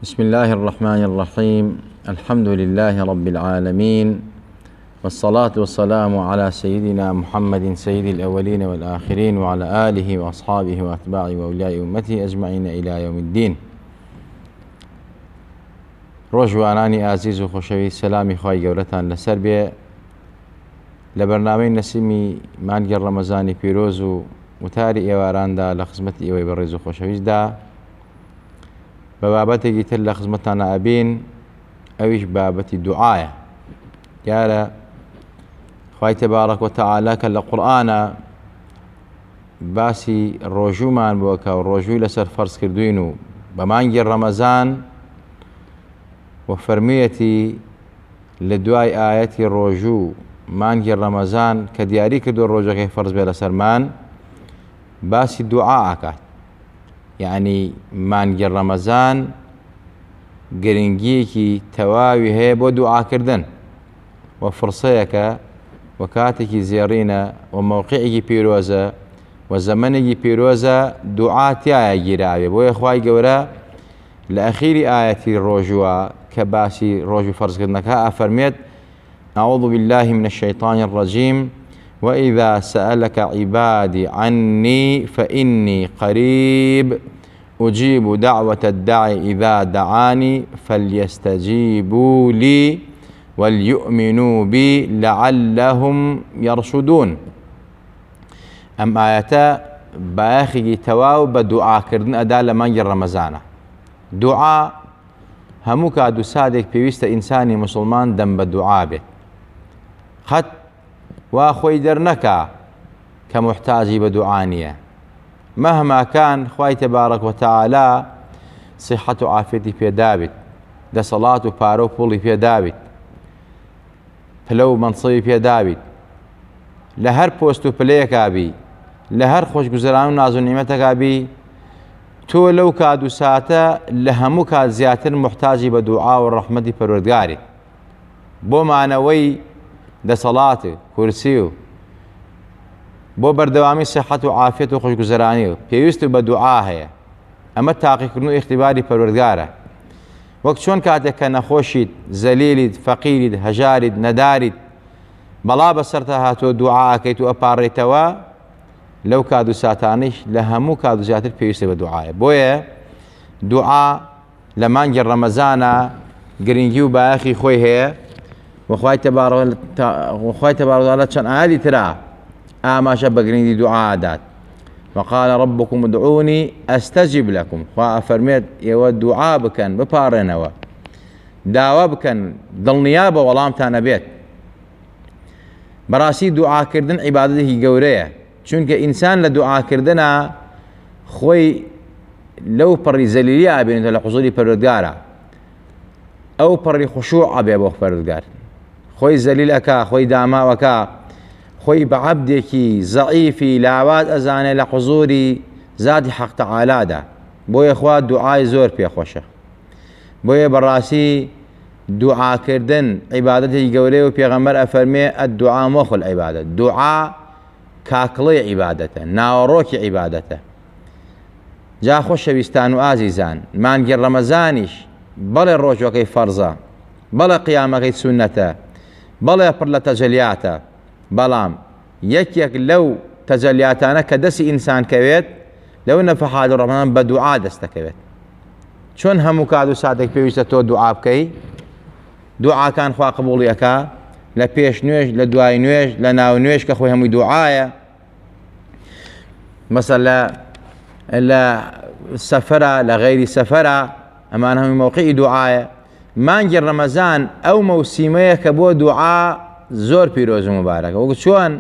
بسم الله الرحمن الرحيم. الحمد لله رب العالمين، والصلاة والسلام على سيدنا محمد سيد الأولين والآخرين، وعلى آله وأصحابه وأتباعه وأولياء أمته أجمعين إلى يوم الدين. ڕۆژوانانی ئازیز و خۆشەوی سەلامی خوای گەورەتان لەسەر بێ. لە بەرنامەی نەسیمی مانگی ڕەمەزانی پیرۆز و وتاری ئێواراندا لە خزمەتی ئێوەی بەڕێز و خۆشەویستدا بە بابەتێکی تر لە خزمەتانە ئەبین، ئەویش بابەتی دوعایە. دیارە خوای تەبارەک و تەعالا کە لە قورئانە باسی ڕۆژوومان بووەکە و ڕۆژووی لەسەر فەرز کردوین و بە مانگی ڕەمەزان و فەرمیەتی لە دوای ئایەتی ڕۆژوو مانگی ڕەمەزان کە دیاری کردو ڕۆژەکەی فەرز بێ لەسەرمان باسی دوعا ئەکات. یعنی مانگی ڕەمەزان گرنگیەکی تەواوی هەیە بۆ دوعاکردن و فرسەیەکە و کاتێکی زێڕینە و مەوقعێکی پیرۆزە و زەمەنێکی پیرۆزە دوعا تایە گیراوێ. بۆیە خوای گەورە لە ئەخیری ئایەتی ڕۆژووە کە باسی ڕۆژ و فەرزکردنەکە ئەفەرمێت: أعوذ بالله من الشيطان الرجيم وإذا سألك عبادي عني فإني قريب أجيب دعوة الداعي إذا دعاني فليستجيبوا لي وليؤمنوا بي لعلهم يرشدون. ئەم ئایەتە بایەخێکی تەواو بە دوعاکردن ئەدا لە مانگی ڕەمەزانە. دوعا هەموو کات و سادێک پێویستە ئینسانی مسلمان دەم بە دوعا بێت، قەت وا خۆی دەرنەکا کە محتاجی بە دوعا نییە. مەهما کان خوای تەبارەک و تەعالا سیحەت و عافێتی پێدابێت، دەسەڵات و پارە و پوڵی پێدابێت، پلە و مەنسەبی پێدابێت، لە هەر پۆست و پلەیەکا بی، لە هەر خۆشگوزەران و ناز و نیمەتێکا بی، تۆ لەو کات و ساتە لە هەموو کات زیاتر محتاجی بە دوعا و ڕەحمەتی پەروەردگارێت. بۆ مانەوەی دەسەڵات و کورسی و بۆ بەردەوامی سیحەت و عافێت و خۆشگوزەرانی و پێویست بە دوعا هەیە. ئەمە تاقیکردن و ئیختیباری پەروەردگارە. وەک چۆن کاتێک کە نەخۆشیت، زەلیلیت، فەقیریت، هەژاریت، نەداریت، بەڵا بەسەرتا هاتۆ دوعا ئەکەیت و ئەپاڕێتەوە، لەو کات و ساتانەیش لە هەموو کات و زیاتر پێویستە بە دوعایە. بۆیە دوعا لە مانگی ڕەمەزانە گرنگی و بایەخی خۆی هەیە. وخوای تەبارەک چەند ئایەتی ترا ئاماژە بە گرنگی دوعا دات. وقال ربكم ادعوني استجب لكم. خوا ئەفەرمێت ئێوە دوعا بکەن، بپاڕێنەوە، داوا بکەن، دڵنیا بە وەڵامتانە بێت. بەڕاستی دوعاکردن عیبادەتێکی گەورەیە، چونکە ئینسان لە دوعاکردنە خۆی لەو پەڕی زەلیلی ئابێنێتە لە حوزوری پەروەردگارە، ئەو پەڕی خوشوع ئەبێ بۆ پەروەردگار، خۆی زەلیل ئەکا، خۆی داماوەکە، خۆی بە عەبدێکی زەعیفی لاواز ئەزانێ لە حوزوری زاتی حەق تەعالادا. بۆیە خوا دوعای زۆر پێخۆشە. بۆیە بەڕاستی دوعاکردن عیبادەتێکی گەورەیە و پێغەمبەر ئەفەرمێ ئەدوعا مۆخ العیبادەت. دوعا کاکڵەی عیبادەتە، ناوەڕۆکی عیبادەتە. جا خۆشەویستان و ئازیزان، مانگی ڕەمەزانیش بەڵێ ڕۆژەکەی فەرزە، بەڵێ قیامەکەی سونەتە، بەڵێ پڕ لە تەجەلیاتە، بەڵام یەکێک لەو تەجەلیاتانە کە دەستی ئینسان کەوێت لەو نەفەحات ڕەمەزان بە دوعا دەست دەکەوێت. چۆن هەموو کات و ساتێک پێویستە تۆ دوعا بکەی، دوعاکان خوا قبوڵی ئەکا، لە پێش نوێژ، لە دوای نوێژ، لە ناو نوێژ کە خۆی هەمووی دوعایە. مەسەڵەن لە سەفەرە، لە غەیری سەفەرە، ئەمان هەمووی مەوقعی دوعایە. مانگی ڕەمەزان ئەو مەوسیمەیە کە بۆ دوعا زۆر پیرۆز و مبارەکە. وەکو چۆن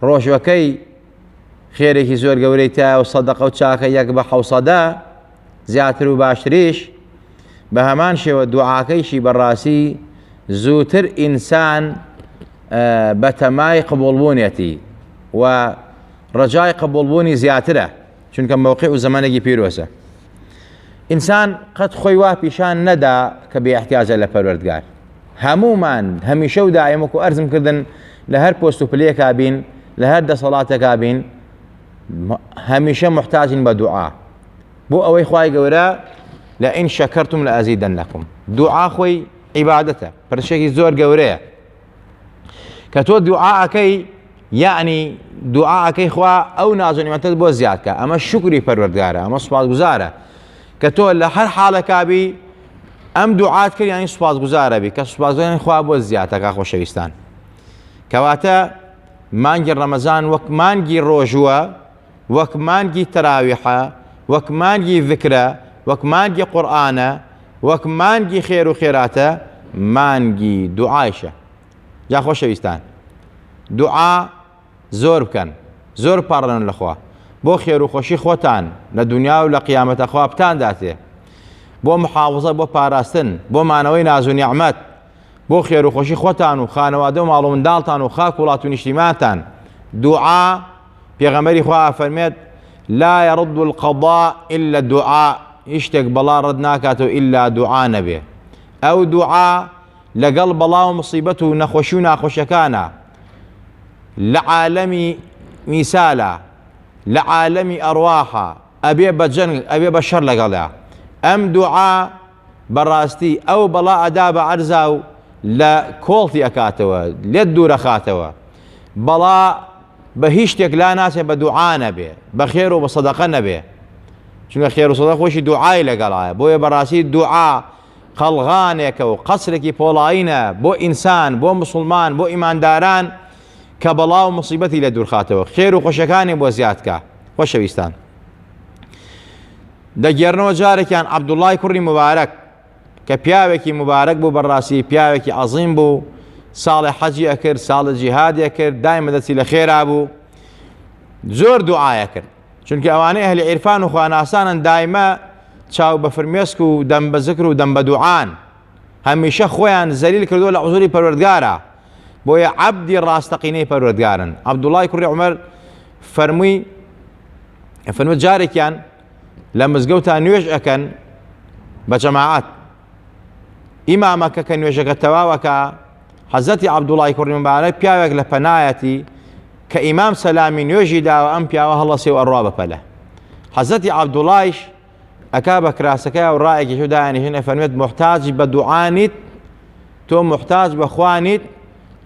ڕۆژەکەی خێرێکی زۆر گەورەی تایە و سەدەقە و چاکە یەک بە 700 زیاتر و باشتریش، بە هەمان شێوە دوعاکەیشی بەڕاستی زووتر ئینسان بە تەمای قبوڵبوونێتی و ڕەجای قبوڵبوونی زیاترە، چونکە مەوقع و زەمانێکی پیرۆزە. ئینسان قەت خۆی وا پیشان نەدا کە بێ احتیاجە لە پەروەردگار. هەمومان هەمیشە و دائیم وەکو ئەرزم کردن لە هەر پۆست و پلەیەکا بین، لە هەر دەسەڵاتێکا بین، هەمیشە محتاجین بە دوعا. بۆ ئەوەی خوای گەورە لئن شكرتم لأزيدنكم. دعاء خوي عبادته برشيكي زور قوريه كتو دعاءكي يعني دعاءكي خوا أو نازو نعمتك بو زيادك أما الشكري پروردگاره أما سپاس گزاره كتو لهر حالك بي أم دعاءك يعني سپاس گزاره بي كسپاس گزاره خوا بو زيادك أخو شويستان كواتا مانجي رمضان وك مانجي روجوا وك مانجي تراويحة وك مانجي ذكرى وك مانجي قرآن وك مانجي خير وخيراته مانجي دعايشة جا خوش شويستان دعاء زور بكن زور بارن لخوا بو خير وخوشي خوتان لدنيا ولقيامة أخوا بتان داته بو محافظة بو باراستن بو معنوي ناز ونعمت بو خير وخوشي خوتان وخانواده ومعلوم من دالتان وخاك ولات ونشتماتان دعاء بيغمري خوا فرميت لا يرد القضاء إلا الدعاء يشتق بلا ردناكاته إلا دعاء نبي أو دعاء لقلب الله مصيبته نخوشونا خوشكانا لعالمي مثالا لعالمي أرواحا أبي بجن أبي بشر لقلها أم دعاء براستي أو بلا أداب عرزاو لكولتي أكاتوا للدور أخاتوا بلا بهيشتك لا ناس بدعاء نبي بخير وبصدقة نبي شنو خير وصدقة وشي دعاء لقلها بويا براسي دعاء خلغانك وقصرك بولاينا بو إنسان بو مسلمان بو إيمان داران كبلاو مصيبتي لدور خاتوا خير وخوشكاني بو زيادك خوش بيستان دجرنو جارك كان عبد الله كري مبارك كبياوكي مبارك بو براسي بياوكي عظيم بو صالح حجي أكر صالح جهاد أكر دائما دسي لخير أبو زور دعاء أكر چونك أواني أهل عرفان وخوانا أسانا دائما تشاو بفرميسكو دم بذكر ودم بدعان هميشه خويان زليل كردو لعذوري پروردگارا بويا عبدي راستقيني پروردگارن عبد الله كري عمر فرمي جاري كان لما زقوتا نيوش أكن بجماعات إمامك كان نيوشك التواوكا حزتي عبد الله كري مبارك بياوك لپنايتي كإمام سلامي نيوشي دا وأم بياوه الله سيو الرابة بله حزتي عبد الله أكابا كراسكا ورائك شو داني هنا فرميت محتاج بدعانيت تو محتاج بخوانيت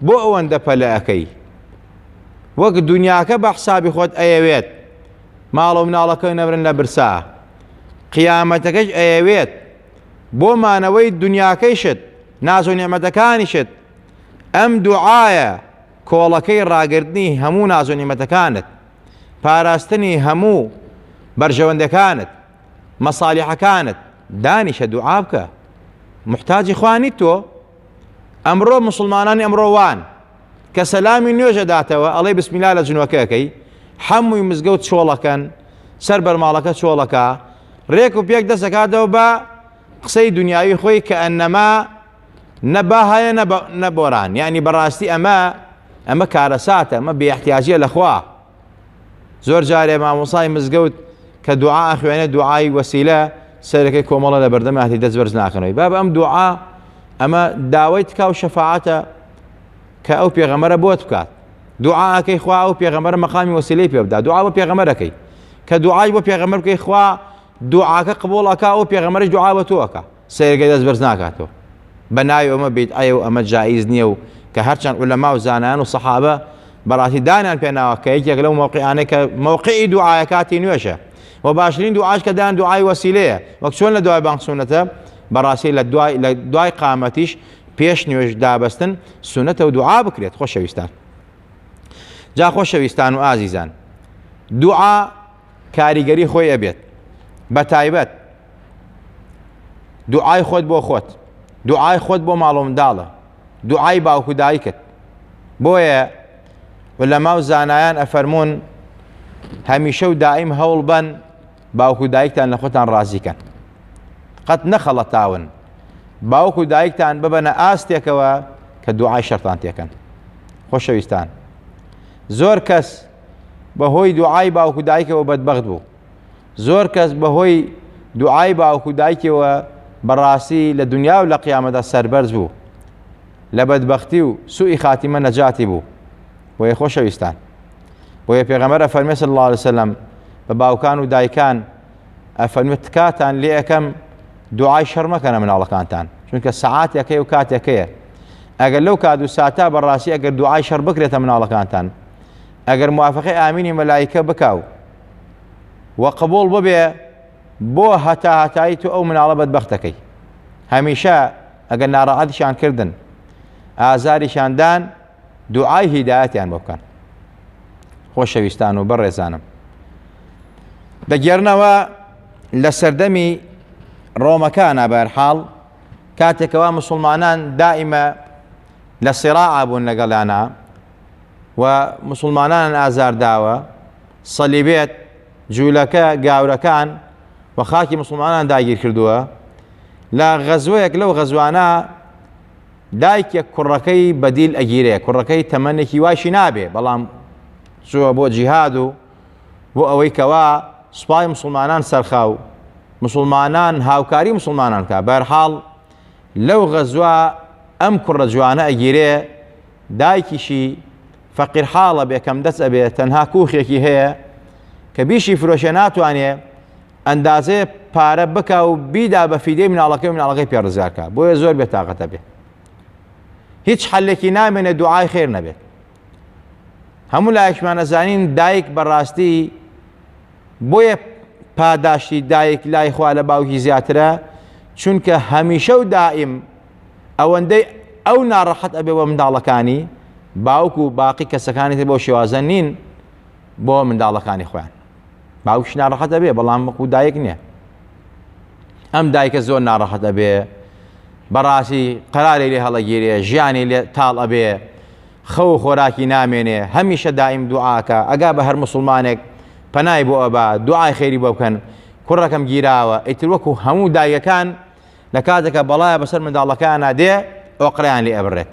بؤوان دبلا أكي وقت دنياك بحسابي خود أيويت مالو من الله كي نبرن لبرساه قيامتك أيويت بو ما نويت دنياك شد نازو نعمتكاني شد أم دعايا كولكي راقردني همو نازو نعمتكانت باراستني همو برجوانده كانت مصالح كانت دانش دعابك محتاج إخواني تو أمرو مسلمانان أمرو وان كسلامي نيوجا داتوا الله بسم الله لجنوكاكي حمو يمزقوت شولكن سربر مالكا شولكا ريكو بيك دسكا دوبا قصي دنياوي خوي كأنما نباها نبوران يعني براستي أما كارسات أما باحتياجية الأخوة زور جاري مع مصاي مزقوت كدعاء أخواني دعاء وسيلة سيركي كومالا لبردم أهدي دزبرز ناخنوي باب أم دعاء أما داويتك وشفاعته كأو بيغمرة بوت بكات دعاء كي إخوة أو بيغمرة مقامي وسيلة بيبدا دعاء بيغمرة كي كدعاء بيغمرة كي إخوة دعاء قبولك أو بيغمرة دعاء بتوكا سيركي دزبرز ناخاتو بناي أما بيت أيو أما جائز نيو كهرشان علماء وزانان وصحابة براتي دانان بينا كيك يقلو موقعاني كموقعي دعاء كاتي نيوشا وباشرين دعاش كدان دعاء وسيلة وكشون لدعاء بانك سنته براسي لدعاء قامتيش بيش نيوش دابستن سنته ودعاء بكريت خوش شويستان جا خوش شويستان وعزيزان دعاء كاريگري خوي أبيت بتايبت دعاء خود بو خود دعاء خود بو معلوم داله دعاء باوكو دايكت بويا علماء وزانایان أفرمون هميشه ودائم هول بن باوكو دايكتان لخوتان رازيكن قد نخل تاون باوكو دايكتان ببنا آستيكوا كدعاء شرطان تيكن خوش شويستان زور كس بهوي دعاء باوكو دايكوا وبدبغت بو زور كس بهوي دعاء باوكو دايكوا براسي لدنيا ولقيامة سربرز بو لبدبختي وسوء خاتمة نجاتي بو وهي خوش شويستان وهي پیغمبر فرمي صلى الله عليه وسلم بباوكان ودايكان أفرمي تكاتان لئكم دوعای شەڕ مەکەنە مناڵەکانتان، چونکە سەعاتێکەیە و کاتێکەیە. ئەگەر لەو کات و ساتە بەڕاستی ئەگەر دوعای شەڕ بکرێتە مناڵەکانتان، ئەگەر موافقەی ئامینی مەلایکە بکاو و قبول ببێ بۆ هەتایی تو ئەو مناڵە بەدبەختەکەی. هەمیشە ئەگەر ناڕەحەتیشان کردن، ئازاریشاندان، دوعای هیدایەتیان بۆ بکەن. خۆشەویستان و بەڕێزانم، دەگێڕنەوە لە سەردەمی ڕۆمەکانە بەهەرحاڵ کاتێکەوە مسلمانان دائیمە لە سیراع بوون لەگەڵیانە و مسلمانان ئازارداوە، سەلیبێت جوولەکە گاورەکان و خاکی مسلمانان داگیر کردووە. لە غەزوەیەک لەو غەزوانە دایکێک کوڕەکەی بەدیل ئەگیرێ، کوڕەکەی تەمەنێکی واشی نابێ، بەڵام چووە بۆ جیهاد و بۆ ئەوەی کەوا سوپای مسلمانان سەرخاو، مسلمانان هاوکاری مسلمانان کە. بەهەرحاڵ لەو غەزوە ئەم کوڕە جوانە ئەگیرێ، دایکیشی فەقیر حاڵە بێ، کەم دەست ئەبێ، تەنها کووخێکی هەیە کە بیشی فرۆشە ناتوانێ ئەندازێ پارە بکە و بیدا بە فیدەی مناڵەکەی و مناڵەکەی پێ ڕزگارکە، بۆیە زۆر بێتاقەتە بێ. هیچ حەلێکی نامێنێ دوعای خێر نەبێت. هەموو لایەکمان ئەزانین دایک بەڕاستی بۆیە پاداشتی دایک لای خوا لە باوکی زیاترە، چونکە هەمیشە و دائیم ئەوەندەی ئەو ناڕەحەت ئەبێ بۆ منداڵەکانی، باوک و باقی کەسەکانی بۆ شێوازە نین بۆ منداڵەکانی خۆیان. باوکش ناڕەحەت ئەبێ، بەڵام وەکو دایک نییە. ئەم دایکە زۆر ناڕەحەت ئەبێ، بەڕاستی قەراری لێ هەڵەگیرێ، ژیانی لێ تاڵ ئەبێ، خەو خۆراکی نامێنێ، هەمیشە دائیم دوعاکە. ئەگا بە هەر مسلمانێک پەنای بۆ ئەبا، دوعای خێری بۆ بکەن، کوڕەکەم گیراوە. ئیتر وەکو هەموو دایەکان لە کاتێکە بەڵایە بەسەر منداڵەکانە دێ، ئۆقرەیان لێ ئەبڕێت.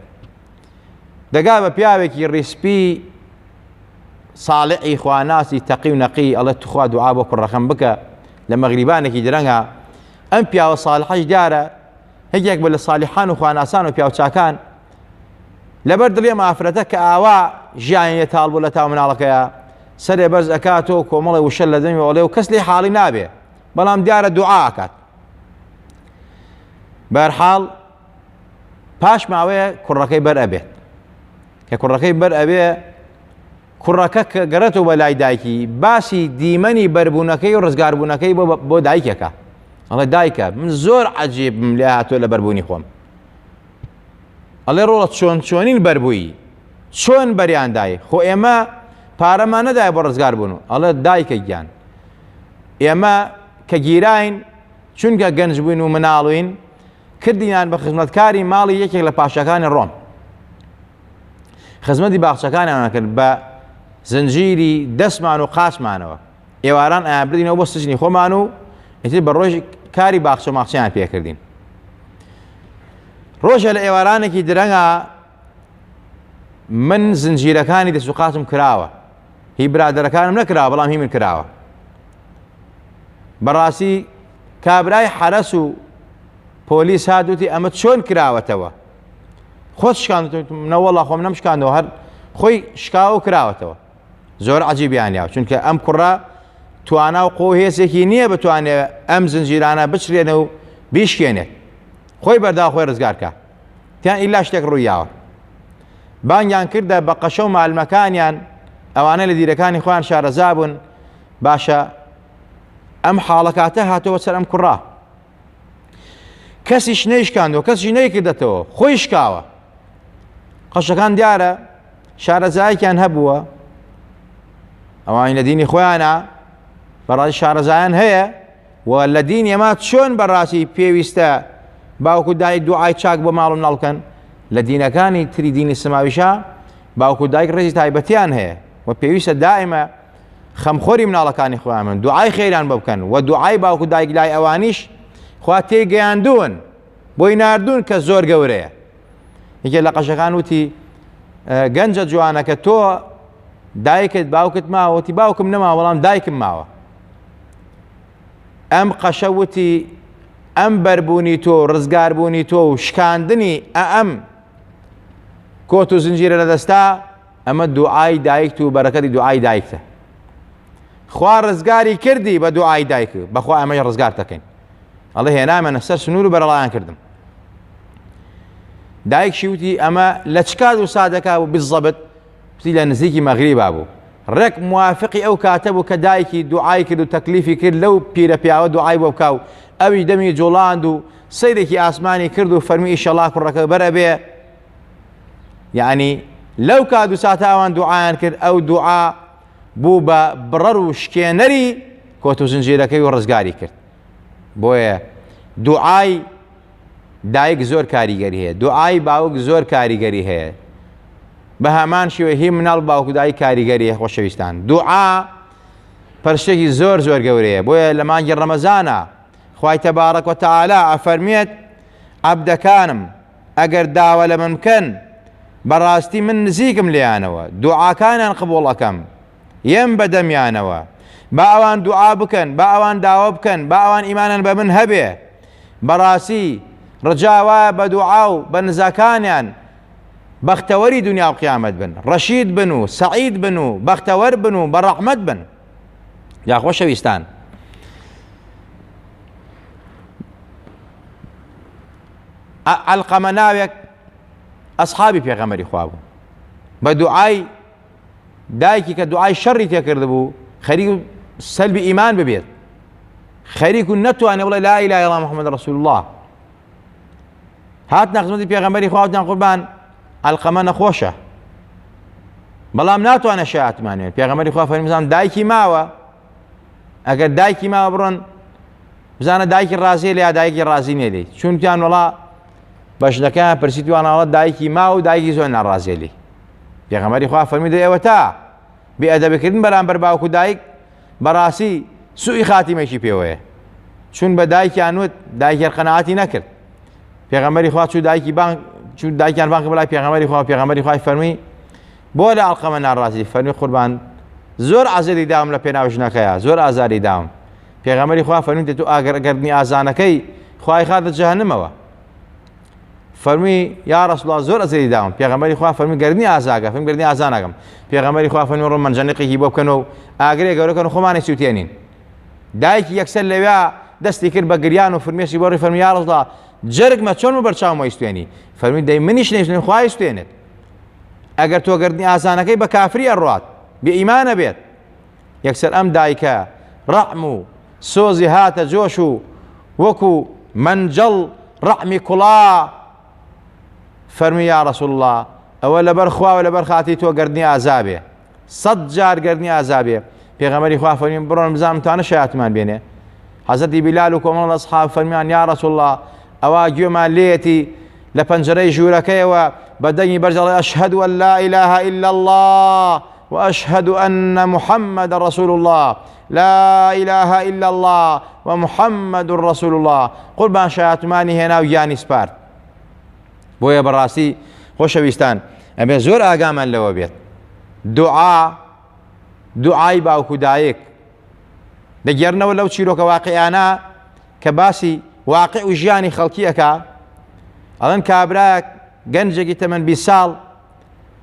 دەگا بە پیاوێکی ڕیسپی ساڵحی خواناسی تەقی و نەقی، ئەڵێ توخوا دوعا بۆ کوڕەکەم بکە لە مەغریبانێکی درەنگە. ئەم پیاوە ساڵحەش دیارە هەیەک بە لە سالیحان و خواناسان و پیاوچاکان لەبەر دڵێ مافرەتە کە ئاوا ژیانی تاڵ بوو لە تاو مناڵەکەیە، سەرێ بەرز ئەکاتەوە کۆمەڵی وشە لە دەمی وەڵێ و کەس لێ حاڵی نابێ، بەڵام دیارە دوعا ئەکات. بەهەرحاڵ پاش ماوەیە کوڕەکەی بەر ئەبێت، کە کوڕەکەی بەر ئەبێ، کوڕەکە کە گەڕێتەوە بە لای دایکی، باسی دیمەنی بەربوونەکەی و ڕزگاربوونەکەی بۆ دایکێکە. ئەڵێ دایکە من زۆر عەجیبم لێ هاتووە لە بەربوونی خۆم. ئەڵێ ڕۆڵە چۆنین بەربووی، چۆن بەریان دای، خۆ ئێمە پارەمان نەدایە بۆ ڕزگار بوون. ئەڵێ دایکە گیان، ئێمە کە گیراین چونکە گەنج بووین و مناڵوین، کردینان بە خزمەتکاری ماڵی یەکێک لە پاشەکانی ڕۆم. خزمەتی باخچەکانیان کرد بە زنجیری دەستمان و قاچمانەوە، ئێواران ئایان بردینەوە بۆ سجنی خۆمان و ئیتر بە ڕۆژی کاری باخچە ماخچەیان پێکردین. ڕۆژە لە ئێوارانێکی درەنگە من زنجیرەکانی دەست و قاچم کراوە، هی برادەرەکانم نەکراوە، بەڵام هی من کراوە. بەڕاستی کابرای حەرەس و پۆلیس هاتووتی ئەمە چۆن کراوەتەوە؟ خۆت شکاندوتم نەوەڵا خۆم نەمشکاندەوە، هەر خۆی شکاوە و کراوەتەوە. زۆر عەجیبیانیاوە، چونکە ئەم کوڕە توانا و قۆ هێزێکی نییە بتوانێت ئەم زنجیرانە بچرێنە و بیشکێنێت، خۆی بەرداو خۆی ڕزگارکە. تیان ئیلا شتێک ڕوویاوە. بانگیان کردە بە قەشە و مالمەکانیان، ئەوانە لە دیرەکانی خۆیان شارەزا بوون. باشە ئەم حاڵەکاتە هاتەوە سەر ئەم کوڕا، کەسیش نەیشکاندەوە، کەسیش نەیکردێتەوە، خۆی شکاوە. قەشەکان دیارە شارەزایەکیان هەبووە، ئەوان لە دینی خۆیانە بەڕاستی شارەزایان هەیە، و لە دین ئێمە چۆن بەڕاستی پێویستە باوکو دایک دوعای چاک بۆ ماڵ و مناڵ بکەن. لە دینەکانی تری دینی سماویشە باوکو دایک ڕێزی تایبەتیان هەیە و پێویستە دائیمە خەمخۆری مناڵەکانی خۆیان من دوعای خێران بۆ بکەن، و دوعای باوکو دایک لای ئەوانیش خوا تێگەیاندوون بۆی ناردوون کە زۆر گەورەیە. یەکێک لە قەشەکان وتی گەنجە جوانەکە تۆ دایکت باوکت ماوە؟ وتی باوکم نەماوە، بەڵام دایکم ماوە. ئەم قەشە وتی ئەم بەربوونی تۆ، ڕزگاربوونی تۆ و شکاندنی ئەم کۆت و زنجیرە لەدەستا، ئەمە دوعای دایکت و بەرەکەتی دوعای دایکتە. خوا ڕزگاری کردی بە دوعای دایک، بەخوا ئەمەش ڕزگار دەکەین. ئەڵێ هێنامەنە سەر سنوور و بەرەڵایان کردم. دایکشی وتی ئەمە لە چ کات و سادەکە بوو بالضەبط؟ پرسی لە نزیکی مەغریبا بوو. ڕێک موافقی ئەو کاتە بوو کە دایکی دوعای کرد و تەکلیفی کرد لەو پیرە پیاوە دوعای بۆ بکاو. ئەوی دەمی جوڵاند و سەیرێکی ئاسمانی کرد و فەرمی ئیشەڵا کوڕەکە بەرە بێ. یعنی لەو کات و ساتە ئەوان دوعایان کرد، ئەو دوعا بوو بە بڕەر و شکێنەری کۆت و زنجیرەکەی و ڕزگاری کرد. بۆیە دوعای دایک زۆر کاریگەری هەیە، دوعای باوک زۆر کاریگەری هەیە. بە هەمان شێوە هی مناڵ باوک و دایک کاریگەری هەیە. خۆشەویستان، دوعا پەرشتێکی زۆر زۆر گەورەیە. بۆیە لە مانگی ڕەمەزانە خوای تەبارەک وتەعالا ئەفەرمێت عەبدەکانم ئەگەر داوا لە من بکەن بەڕاستی من نزیکم لێیانەوە، دوعاکانیان قبوڵ ئەکەم، یم بەدەمیانەوە. با ئەوان دوعا بکەن، با ئەوان داوا بکەن، با ئەوان ئیمانیان بە من هەبێ، بەڕاستی ڕجاوە بە دوعا و بە نزاکانیان بەختەوەری دنیا و قیامەت بن، ڕەشید بن و سەعید بن و بەختەوەر بن و بەڕەحمەت بن. یا خۆشەویستان، عەلقەمە ناوێک ئەسحابی پێغەمبەری خوا بوو، بە دوعای دایکی کە دوعای شەڕی تێکرد بوو خەریک سەلبی ئیمان ببێت، خەریک و نەتوانێ بڵێ لا ئیلاهە ئیللا محەممەد ڕەسوول الله. هاتنە خزمەتی پێغەمبەری خوا وتیان قوربان عەلقەمە نەخۆشە، بەڵام ناتوانێت شایەتمانێت. پێغەمبەری خوا فەرمی بزانە دایکی ماوە، ئەگەر دایکی ماوە بڕۆن بزانە دایکی ڕازیە لێ یا دایکی ڕازی نێ لێ. چونکیان وەڵا بەشدەکەیان پرسییانەوە دایکی ما و دایکی زۆر ناڕازیە لێ. پێغەمبەری خوا فەرمی ئێوە تا بێئەدەبیکردن بەرامبەر باوک و دایک بەڕاستی سوئی خاتیمێکی پێوەیە، چون بە دایکیان وت دایکیان قەناعەتی نەکرد. پێغەمبەری خوا چوو دایکیان بانکە بەلای پێغەمبەری خوا، پێغەمبەری خوای فەرمی بۆ لە عەلقەمە ناڕازی؟ فەرمی قوربان زۆر ئازاری داوم لە پێناو ژنەکەیە، زۆر ئازاری داوم. پێغەمبەری خوا فەرمی تۆ ئاگەرگەردنی ئازانەکەی خوای خاتە جەهەنەمەوە. فەرمی یا ڕەسوڵ الله زۆر ئەزاری داوم. پێغەمبەری خوا فەرمی گەردنی ئازاگە، فەرمی گەردنی ئازا ناکەم. پێغەمبەری خوا فەرمی ڕۆ مەنجەنیقێکی بۆ بکەنەوە و ئاگرێ گەورەکەن و خۆمانی سووتێنین. دایکی یەکسەر لەوێ دەستی کرد بە گریان و فرمێشی بۆ ڕێ فەرمی یا ڕەسوڵ الله جەرگمە چۆن بەرچاومەوەی سوێنی؟ فەرمی دەی منیش نەیسوێنم خوای سوێنێت. ئەگەر تۆ گەردنی ئازانەکەی بە کافری ئەڕوات بێ ئیمانە بێت. یەکسەر ئەم دایکە ڕەحم و سۆزی هاتە جۆش و وەکو مەنجەڵ ڕەحمی کوڵا فەرمی یا ڕەسوڵ الله ئەوە لەبەر خوا و لەبەر خاتی تۆ گەردنی ئازابێ، 100 جار گەردنی ئازابێ. پێغەمبەری خوا فەرمی بڕۆن بزانم توانە شایەتمان بێنێ. حەزەتی بیلال و کۆمەڵ ئەسحاب فەرمیان یا ڕەسوڵ الله ئەوا گوێمان لێیەتی لە پەنجەرەی ژوورەکەیەوە بەدەنگی بەرز دەڵێ ئەشهەد ئەن لا ئیلاهە ئیلا الله وأشهد أن محمد رسول الله، لا إله إلا الله ومحمد رسول الله. قوربان شایەتمانی هێنا و گیانی سپارد. بۆیە بەڕاستی خۆشەویستان ئەبێ زۆر ئاگامان لەوە بێت دوعای باوک و دایک دەگەڕنەوە لەو چیرۆکە واقعیانە کە باسی واقع و ژیانی خەڵکیەکە. ئەڵێن کابرایەک گەنجێکی تەمەن 20 ساڵ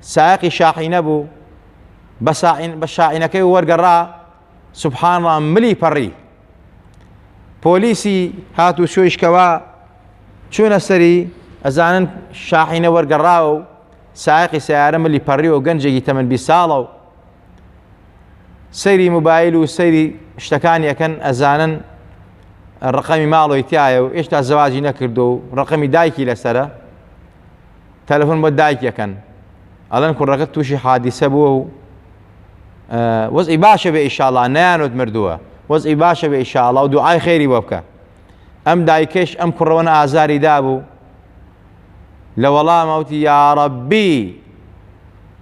سایەقی شاحینە بوو، بە شاحینەکەی وەرگەڕا سوبحان الله ملی پەڕی. پۆلیسی هات و شۆیشکەوە چوونە سەری ئەزانن شاحینە وەرگەڕاوە و سایەقی سیارە ملی پەڕی و گەنجێکی تەمەن 20 ساڵە و سەیری موبایل و سەیری شتەکانی ئەکەن ئەزانن ڕقەمی ماڵۆی تایە و ئێشتا زەواجی نەکردو و ڕقەمی دایکی لەسەرە. تەلەفۆن بۆ دایکەکەن ئەڵێن کوڕەکەت تووشی حادیسە بووە و وەزئی باشە بێ ئیشاڵڵا، نەیانوت مردووە، وەزئی باشە بێ ئیشاڵڵا و دوعای خێری بۆ بکە. ئەم دایکەش ئەم کوڕەوەنە ئازاری دابوو لە وەڵامەوتی یا ڕەبی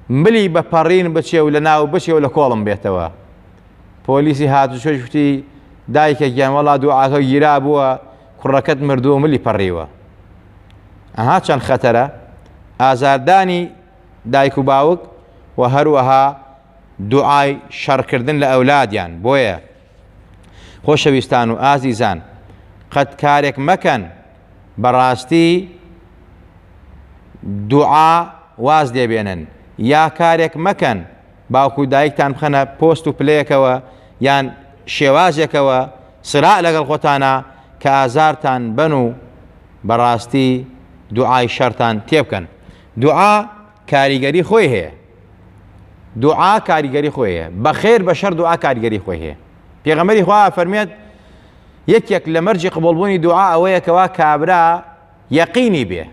ملی بەپەڕین بچێ و لە ناو بچێ و لە کۆڵم بێتەوە. پۆلیسی هاتو شۆش وتی دایکە گیان وەڵا دوعاکە گیرا بووە کوڕەکەت مردووە ملی پەڕیوە. ئەها چەند خەتەرە ئازاردانی دایک و باوک و هەروەها دوعای شەڕکردن لە ئەولادیان. بۆیە خۆشەویستان و ئازیزان قەت کارێک مەکەن بەڕاستی دوعا واز دێبێنن، یا کارێک مەکەن باوک و دایکتان بخەنە پۆست و پلەیەکەوە یان شێوازێکەوە سراع لەگەڵ خۆتانە کە ئازارتان بن و بەڕاستی دوعای شەرتان تێبکەن. دوعا کاریگەری خۆی هەیە، دوعا کاریگەری خۆی هەیە، بەخێر بە شەر دوعا کاریگەری خۆی هەیە. پێغەمبەری خوا فەرمێت یەکێک لە مەرجی قبوڵبوونی دوعا ئەوەیە کەوا کابرا یەقینی بێ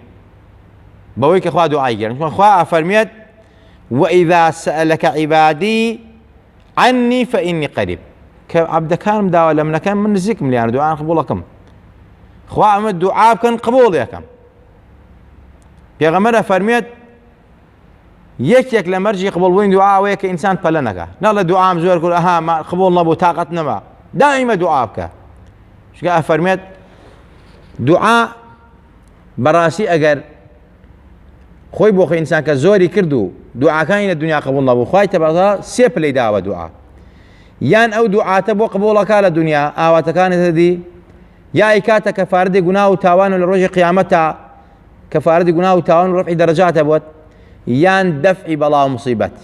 بەوەی کە خوا دوعای گێڕن. خوا فەرمێت وإذا سألك عبادي عني فإني قريب، کە عەبدەکانم داوا لە منەکەن من نزیکم لیانە دوعایان قبوڵەکەم. خوا ئەمە دوعا بکەن قبوڵ یەکەم. پێغەمبەر فەرمێت یەکێک لە مەرجی قبوڵبوونی دوعا ئەوەیە کە ئینسان پەلە نەکا، نەڵێ دوعام زۆر کرد ئەها قبوڵ نەبوو تاقەت نەما، دائیمە دوعا بکە. چونکە فەرمێت دوعا بەڕاستی ئەگەر خۆی بۆ خۆی ئینسان کە زۆری کرد و دوعاکانی لە دنیا قبوڵ نەبوو، خوای تەبارەک سێ پلەی داوە دوعا، یان ئەو دوعاتە بۆ قبوڵەکە لە دنیا ئاواتەکانت هەدی، یا ئیکاتە کەفارەتی گوناه و تاوان و لە ڕۆژی قیامەتە کەفارەتی گوناه و تاوان و ڕەفعی دەرەجاتە بۆت، یان دەفعی بەڵا و موسیبەت.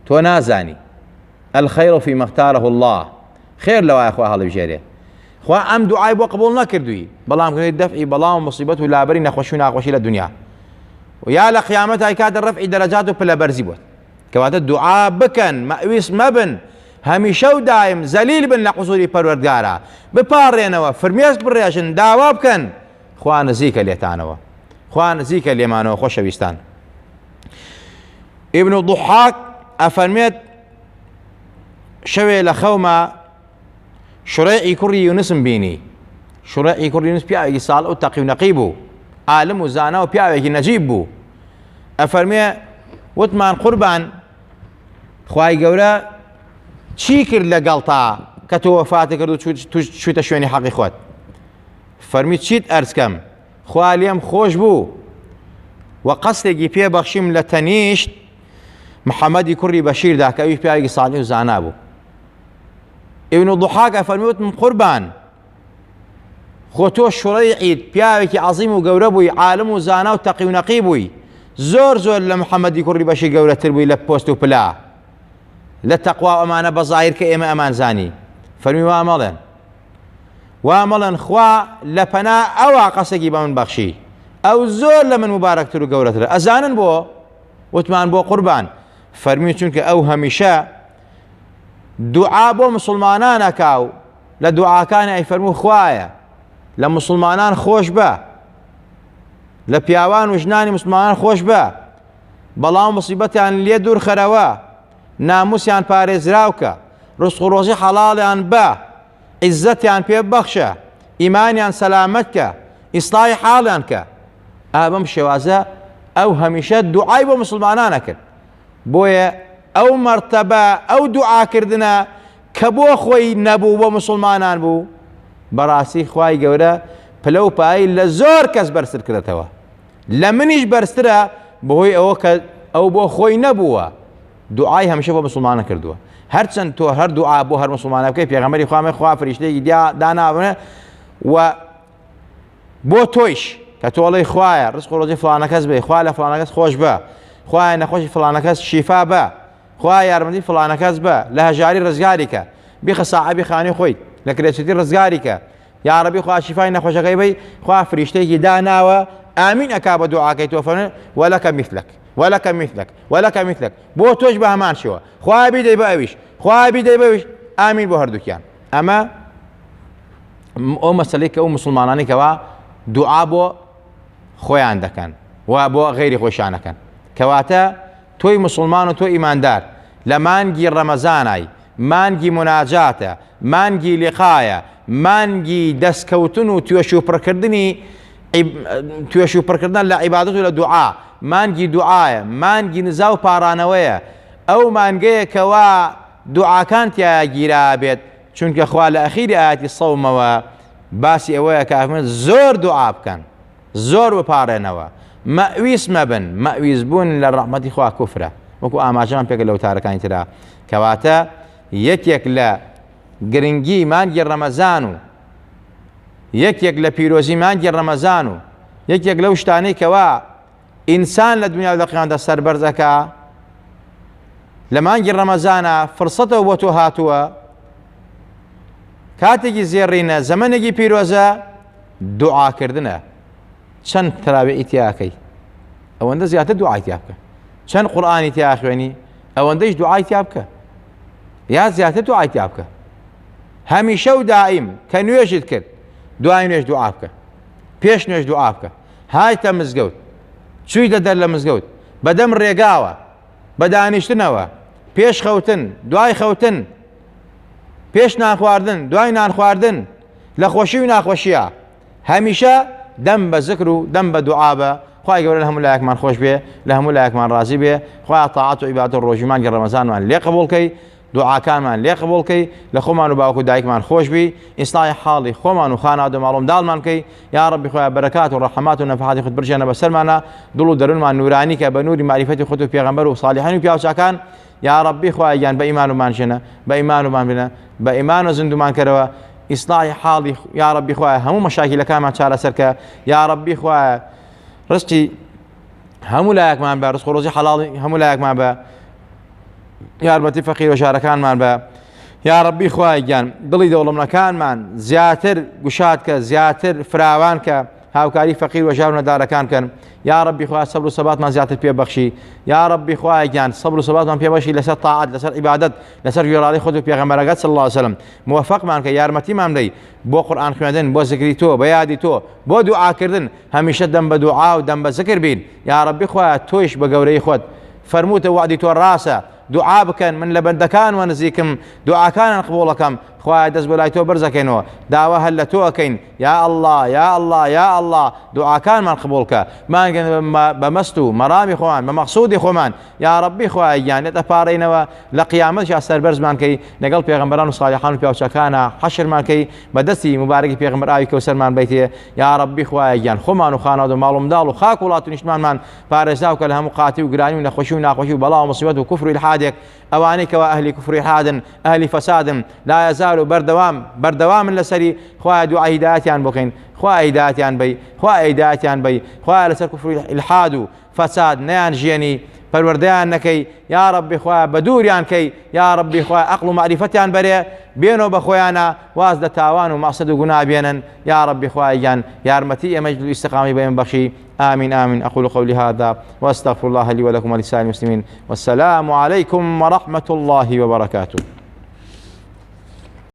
تۆ نازانی الخەیر فیما اختاره الله، خێر لەوایە خوا هەڵبژێرێ. خوا ئەم دوعای بۆ قبوڵ نەکردووی، بەڵام کردی دەفعی بەڵا و موسیبەت و لابەری نەخۆشی و ناخۆشی لە دنیا، و یا لە قیامەت ئایکاتە ڕەفعی دەرەجات و پلەبەرزی بۆت. کەواتە دوعا بکەن، مەویس مەبن، هەمیشە و دایم زەلیل بن لە قوسوری پەروەردگارە، بپارڕێنەوە، فرمێسک بڕێژن، داوا بکەن، خوا نزیکە لێتانەوە، خوا نزیکە لێمانەوە. خۆشەویستان، ئیبن ضحاک ئەفەرمێت شەوێ لە خەومە شوڕێعی کوڕی یونسم بینی. شوڕێعی کوڕی یونس پیاوێکی ساڵح و تەقی و نەقی بوو، عالم و زانا و پیاوێکی نەجیب بوو. ئەفەرمێ وتمان قوربان خوای گەورە چی کرد لەگەڵ تا کە تۆ وەفاتی کرد و چوویتە شوێنی حەقی خۆت؟ فەرمی چیت ئەرزکەم؟ خوا لێم خۆش بوو و قەستێکی پێبەخشیم لە تەنیشت محەممەدی کوڕی بەشیردا کە ئەوی پیاوێکی ساڵح و زانا بوو. ئیبن ضحاک ئەفەرمی وتم قوربان خۆ تۆ شوڕەیعیت پیاوێکی عەزیم و گەورە بووی، عالم و زانا و تەقی و نەقی بووی، زۆر زۆر لە محەممەدی کوڕی بەشیر گەورەتر بووی لە پۆست و پلا، لە تەقوا و ئەمانە بەزایر کە ئێمە ئەمان زانی. فەرمی وا مەڵێن، وا مەڵێن خوا لە پەنا ئەوە قەسێکی بە من بەخشی، ئەو زۆر لە من مبارەکتر و گەورەترە. ئەزانن بۆ؟ وتمان بۆ قوربان. فەرمی چونکە ئەو هەمیشە دوعا بۆ مسلمانان ئەکا و لە دوعاکانی ئەیفەرموو خوایە لە مسلمانان خۆش بە، لە پیاوان و ژنانی مسلمانان خۆش بە، بەڵام موسیبەتیان لێ دوور خەرەوە، ناموسیان پارێزراوکە، ڕزق و ڕۆزی حەڵاڵیان بە، عیززەتیان پێ بەخشە، ئیمانیان سەلامەتکە، ئیسڵاحی حاڵیان کە. بەم شێوازە ئەو هەمیشە دوعای بۆ مسلمانانە کرد. بۆیە ئەو مەرتەبە ئەو دوعاکردنە کە بۆ خۆی نەبوو بۆ مسلمانان بوو، بەڕاستی خوای گەورە پلە و پایی لە زۆر کەس بەرزتر کردێتەوە، لە منیش بەرزترە، بەهۆی ئەوە کە ئەو بۆ خۆی نەبووە، دوعای هەمیشە بۆ مسلمانە کردووە. هەرچەند تۆ هەر دوعا بۆ هەر مسلمانە بکەی، پێغەمبەری خوا فریشتەیەکی دانابنێ و بۆ تۆیش کە تۆڵەی خوایە ڕزق و ڕۆزی فڵانە کەس بێ، خوا لە فڵانە کەس خۆش بە، خوایە نەخۆشی فڵانە کەس شیفا بە، خوا یارمەتی فڵانە کەس بە، لە هەژاری ڕزگاری کە، بیخە ساحەبی خانەی خۆیت لە کرێچەتی ڕزگاری کە، یا ڕەبی خوا شیفای نەخۆشەکەی بی، خوا فریشتەیەکی داناوە ئامین ئەکا بە دوعاکەی تۆ. فەرمێ وەلەکە میثلەک وەلەکە میثلەک وەلەکە میثلەک، بۆ تۆش بە هەمان شێوە، خوا بیدەی بە ئەویش، خوا بیدەی بە ئەویش، ئامین بۆ هەردووکیان. ئەمە ئەو مەسەلەی کە ئەو مسلمانانی کەوا دوعا بۆ خۆیان دەکەن و بۆ غەیری خۆیشان دەکەن. کەواتە تۆی مسلمان و تۆ ئیماندار لە مانگی ڕەمەزانای، مانگی مناجاتە، مانگی لیقایە، مانگی دەستکەوتن و توێش و پڕکردن لە عیبادەت و لە دوعا، مانگی دوعایە، مانگی نزا و پارانەوەیە، ئەو مانگەیەکەوە دوعاکان تیا گیرا بێت، چونکە خوا لە ئەخیری ئاەتی سەومەوە باسی ئەوەیە کە ئەفەرمێت زۆر دوعا بکەن، زۆر بپارێنەوە، مەویس مەبن، مەویس بوون لە ڕەحمەتی خوا کوفرە، وەکو ئاماژەمان پێکرد لە وتارەکانی ترا. کەواتە یەکێک لە گرنگی مانگی ڕەمەزان و یەکێک لە پیرۆزی مانگی ڕەمەزان و یەکێک لەو شتانەی کەوا ئینسان لە دنیا و لە قیامەتدا سەربەرز ئەکا، لە مانگی ڕەمەزانە فرسەتەوە بۆ تۆ هاتووە کاتێکی زێڕینە زەمانێکی پیرۆزە دوعاکردنە چەند تەراویحی تیاکەی ئەوەندە زیاتر دوعای تیا بکە چەند قورئانی تیا خوێنی ئەوەندەیش دوعای تیا بکە یا زیاتر دوعای تیا بکە هەمیشە و دائیم کە نوێژت کرد دوای نوێژ دوعا بکە پێش نوێژ دوعا بکە هایتە مزگەوت چوویتە دەر لە مزگەوت بەدەم ڕێگاوە بە دانیشتنەوە پێش خەوتن دوای خەوتن پێش نان خواردن دوای نان خواردن لە خۆشی و ناخۆشیە هەمیشە دەم بە ذکر و دەم بە دوعا بە خوای گەورە لە هەموو لایەکمان خۆش بێ لە هەموو لایەکمان ڕازی بێ خوای تاعات و عیبادەت و ڕۆژی مانگی ڕەمەزانمان لێ قبوڵ کەی دوعاکانمان لێ قبوڵ کەی لە خۆمان و باوکو دایکمان خۆش بی ئیسلاحی حاڵی خۆمان و خانەوادە و ماڵۆم داڵمان کەی یا ڕەبی خۆیان بەرەکات و ڕەحمات و نەفحاتی خۆت برژێنە بەسەرمانە دڵ و دەروونمان نورانی کە بە نوری معریفەتی خۆت و پێغەمبەر و صالیحین و پیاوچاکان یا ڕەبی خوایان بە ئیمان ومان ژێنە بە ئیمان ومان بێنە بە ئیمان و زیندومان کەرەوە ئیسلاحی حاڵی یا ڕەبی خوایە هەموو مەشاکیلەکانمان چارەسەر کە یا ڕەبی خوایە ڕزقی هەموو لایەکمان بە ڕزق و ڕۆزی حەڵاڵی هەموو لایەکمان بە یارمەتی فەقیر و شارەکانمان بە یا ڕەبی خوای گیان دڵی دەوڵەمەکانمان زیاتر گوشاد کە زیاتر فراوان کە هاوکاری فەقیر و ژار و نەدارەکان کەن یا ڕەبی خوای سەبر و سەباتمان زیاتر پێبەخشی یا ڕەبی خوای گیان سەبر و سەباتمان پێبەخشی لەسەر تاعات لەسەر عیبادەت لەسەر گوێڕایی خۆت و پێغەمبەرەکەت صلی الله علیه وسلم موفقمان کە یارمەتیمان بدەی بۆ قورئان خوێندن بۆ زیکری تۆ بە یادی تۆ بۆ دوعاکردن هەمیشە دەم بە دوعا و دەم بە زیکر بین یا ڕەبی خوای تۆیش بە گەورەی خۆت فەرمووتە وعدی تۆ ڕاستە دوعا بکەن من لە بەندەکان وە نزیکم دوعاکانیان قبوڵ دەکەم خوای دەست بۆ لای تۆ بەرزەکەینەوە داوا هەر لە تۆ ئەکەین یا الله یا الله یا الله دوعاکانمان قبوڵ کە مانگەن بە مەست و مەرامی خۆمان بە مەقسوودی خۆمان یا ڕەبی خوای گیان لێتە پارڕینەوە لە قیامەتشا سەربەرزمان کەی لەگەڵ پێغەمبەران و صالیحان و پیاوچەکانە حەشرمان کەی بەدەستی مبارەکی پێغەمبەر ئاوی کەوسەرمان بیتێ یا ڕەبی خوای گیان خۆمان و خانەوادە و ماڵ و منداڵ و خاک وڵات و نیشتمانمان پارێزاو کە لە هەموو قاتی و گرانی و نەخۆشی و ناخۆشی و بەڵا و مصیبەت و کوفر و ئیلحادێک ئەوانەی کەوا ئەهلی کوفر و ئیلحادن ئەهلی فەسادن لا یەزال و بەردەوامن لەسەری خوای دوعای هیدایەتیان بکەین خوای هیدایەتیان بی خوای هیدایەتیان بی خوای لەسەر کوفر و ئیلحاد و فەساد نەیان ژێنی پەروەردەیان نەکەی یا ڕەبی خوای بە دووریان کەی یا ڕەبی خوای عەقڵ و معریفەتیان بەرێ بێنەوە بە خۆیانە واز لە تاوان و مەقسەد و گونا بێنن یا ڕەبی خوای گیان یارمەتی ئێمەش ئیستیقامی بەێمە بەخشی آمين آمين أقول قولي هذا وأستغفر الله لي ولكم ولسائر المسلمين والسلام عليكم ورحمة الله وبركاته.